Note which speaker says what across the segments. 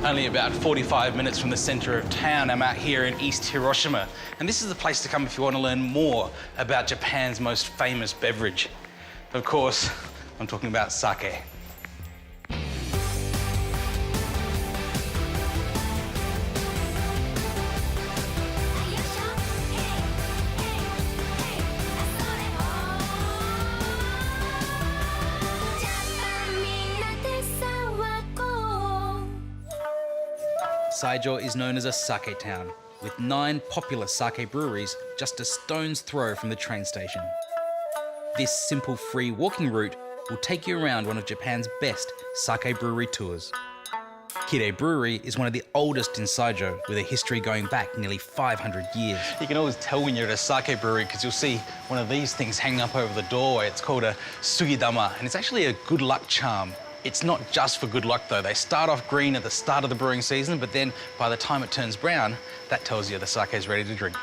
Speaker 1: Only about 45 minutes from the centre of town, I'm out here in East Hiroshima. And this is the place to come if you want to learn more about Japan's most famous beverage. Of course, I'm talking about sake. Saijo is known as a sake town, with 9 popular sake breweries just a stone's throw from the train station. This simple free walking route will take you around one of Japan's best sake brewery tours. Kide Brewery is one of the oldest in Saijo, with a history going back nearly 500 years. You can always tell when you're at a sake brewery because you'll see one of these things hanging up over the doorway. It's called a sugidama, and it's actually a good luck charm. It's not just for good luck, though. They start off green at the start of the brewing season, but then by the time it turns brown, that tells you the sake is ready to drink.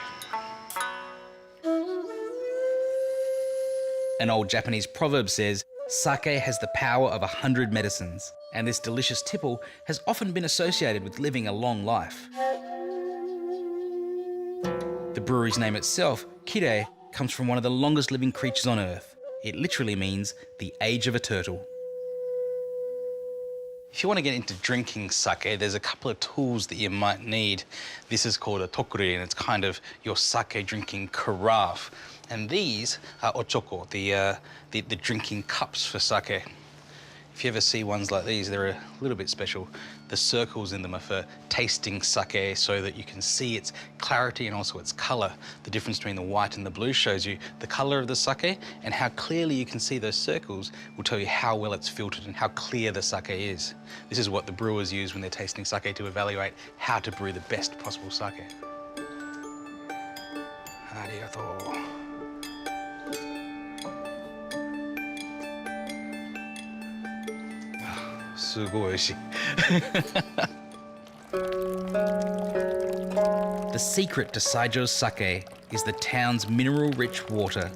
Speaker 1: An old Japanese proverb says, sake has the power of 100 medicines, and this delicious tipple has often been associated with living a long life. The brewery's name itself, Kide, comes from one of the longest living creatures on Earth. It literally means the age of a turtle. If you want to get into drinking sake, there's a couple of tools that you might need. This is called a tokuri, and it's kind of your sake drinking carafe. And these are ochoko, the drinking cups for sake. If you ever see ones like these, they're a little bit special. The circles in them are for tasting sake so that you can see its clarity and also its colour. The difference between the white and the blue shows you the colour of the sake, and how clearly you can see those circles will tell you how well it's filtered and how clear the sake is. This is what the brewers use when they're tasting sake to evaluate how to brew the best possible sake. Arigatou. The secret to Saijo's sake is the town's mineral-rich water,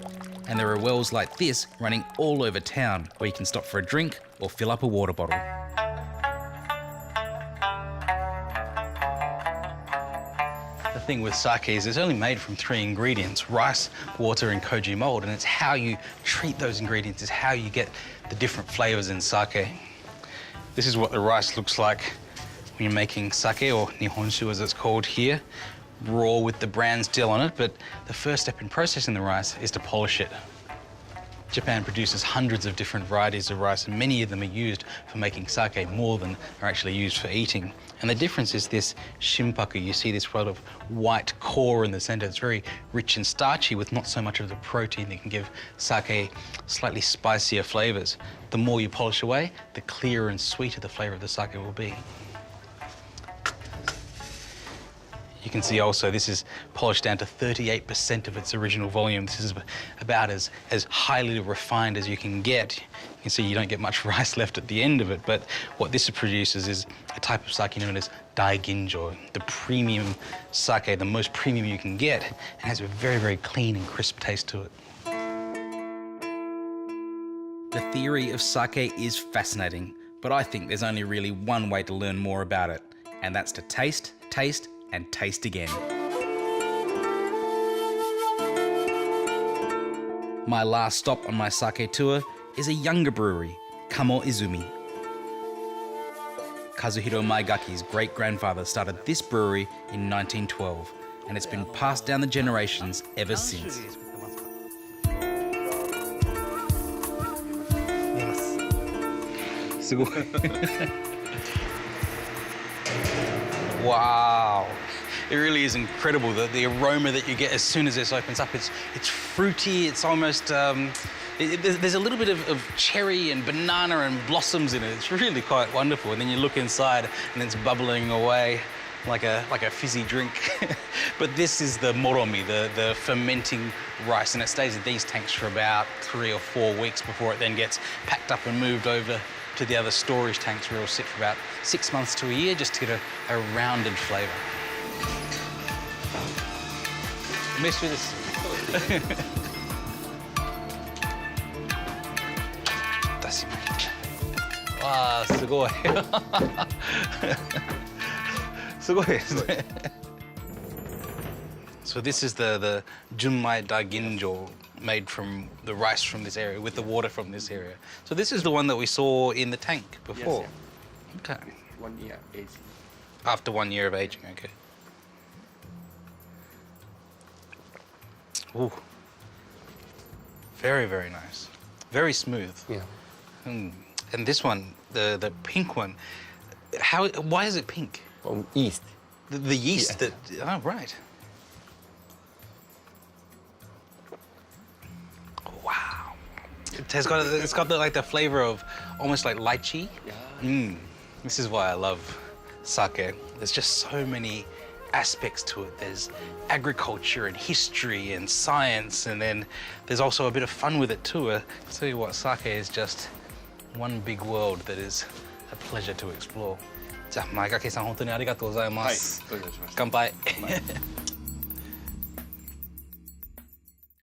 Speaker 1: and there are wells like this running all over town where you can stop for a drink or fill up a water bottle. The thing with sake is it's only made from 3 ingredients: rice, water and koji mold, and it's how you treat those ingredients is how you get the different flavours in sake. This is what the rice looks like when you're making sake, or nihonshu as it's called here, raw with the bran still on it, but the first step in processing the rice is to polish it. Japan produces hundreds of different varieties of rice, and many of them are used for making sake more than are actually used for eating. And the difference is this shimpaku. You see this sort of white core in the centre. It's very rich and starchy with not so much of the protein that can give sake slightly spicier flavours. The more you polish away, the clearer and sweeter the flavour of the sake will be. You can see also this is polished down to 38% of its original volume. This is about as highly refined as you can get. You can see you don't get much rice left at the end of it, but what this produces is a type of sake known as daiginjo, the premium sake, the most premium you can get, and has a very, very clean and crisp taste to it. The theory of sake is fascinating, but I think there's only really one way to learn more about it, and that's to taste, taste, and taste again. My last stop on my sake tour is a younger brewery, Kamo Izumi. Kazuhiro Maegaki's great-grandfather started this brewery in 1912, and it's been passed down the generations ever since. Wow, it really is incredible, the aroma that you get as soon as this opens up. It's fruity, it's almost, there's a little bit of cherry and banana and blossoms in it. It's really quite wonderful. And then you look inside and it's bubbling away like a fizzy drink. But this is the moromi, the fermenting rice, and it stays in these tanks for about 3 or 4 weeks before it then gets packed up and moved over to the other storage tanks where it'll sit for about 6 months to a year just to get a rounded flavour. Mess with this. Wow, すごい.すごいですね。So this is the Junmai Daiginjo made from the rice from this area with the water from this area. So this is the one that we saw in the tank before.
Speaker 2: Yes,
Speaker 1: Okay.
Speaker 2: 1 year aging.
Speaker 1: After 1 year of aging, okay. Ooh. Very, very nice. Very smooth.
Speaker 2: Yeah.
Speaker 1: And this one, the pink one, why is it pink?
Speaker 2: From east.
Speaker 1: The yeast that, oh, right. Wow. It's got like the flavor of almost like lychee.
Speaker 2: Yeah.
Speaker 1: This is why I love sake. There's just so many aspects to it. There's agriculture and history and science, and then there's also a bit of fun with it too. I'll tell you what, sake is just one big world that is a pleasure to explore. じゃあ、前掛さん、本当にありがとうございます。
Speaker 2: はい、どういたしまして。
Speaker 1: 乾杯。